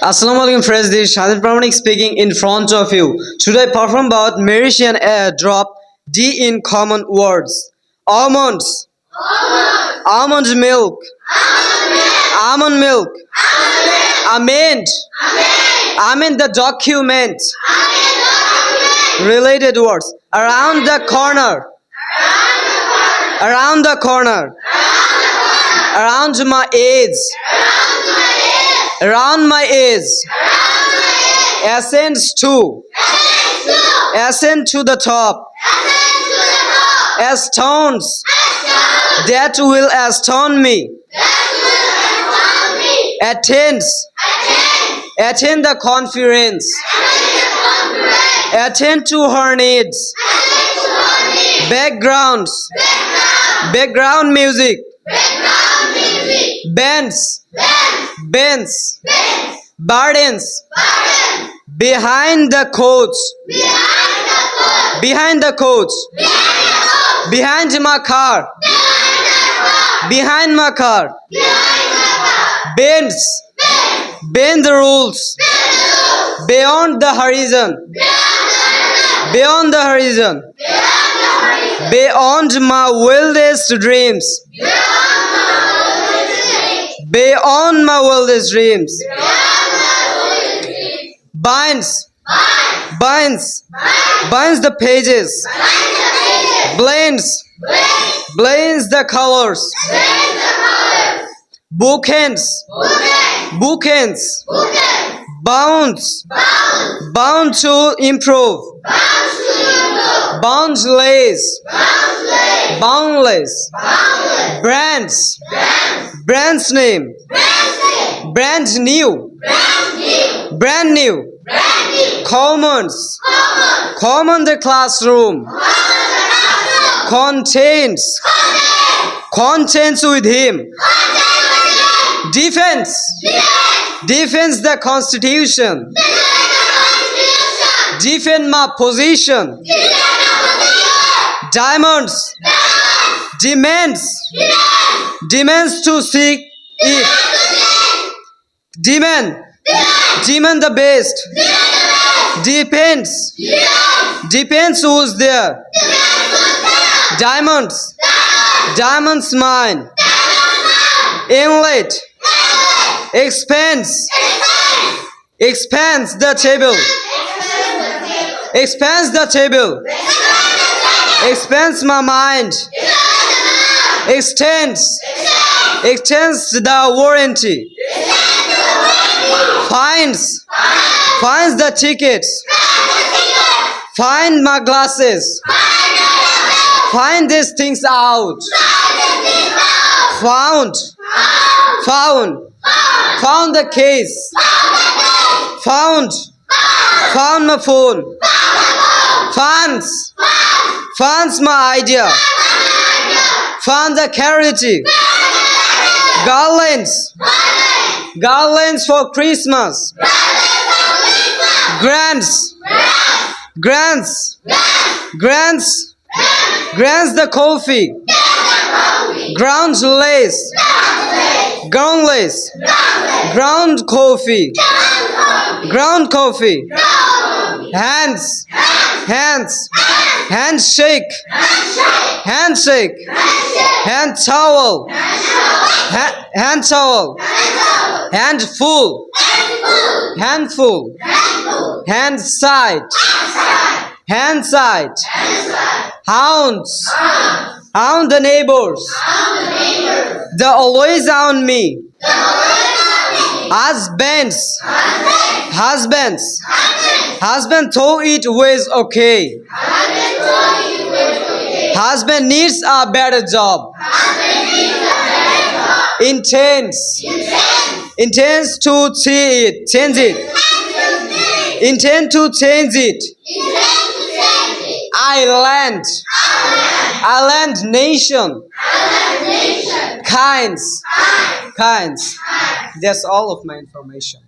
Assalamu alaikum friends, this is Phonics speaking in front of you. Today I perform about Mauritian drop D in common words. Almonds, almond milk, almond milk, amend, amend the document. Related words. Around the corner, around the corner, around my ears, around my ears. Ascends to, ascend to the top. Astones, that will astonish me. Attends, attend the conference. Attend to her needs. Backgrounds, background music. Bands, bands. Burdens, behind the coats, behind the coats, behind my car, behind my car. Bends, bend the rules, beyond the horizon, beyond the horizon, beyond my wildest dreams, beyond my wildest dreams. Binds, binds, binds the pages. Blends, blends the colors. Bookends, bookends. Bounds, bound to improve. Boundless, boundless. Brands, brand's name. Brand new, brand new. Commons, common the classroom. Contains, contents with him. Defense, defends the constitution. Defend my position. Diamonds, demands, demands to seek it. Demand, demand the best. Depends, depends who's there. Diamonds, diamonds mine. Inlet, expands, expands the table. Expands the table. Expands my mind. Extends, extends the warranty. Finds, finds the tickets. Find my glasses. Find these things out. Found, found, found the case. Found, found my phone. Funds, funds my idea. Found the charity. Garlands, garlands for Christmas. Grants, grants, grants, grants the coffee. Ground lace, ground lace, ground coffee, ground coffee. Hands, hands, handshake, handshake, hand towel, hand towel, handful, handful, hand side, hand side. Hounds, hound the neighbors. They're always on me. Husbands, husbands, husband told it was okay. Husband needs a better job. Intends, intends to see it, change it. Intend to change it. Island, island nation. Kinds, kinds. That's all of my information.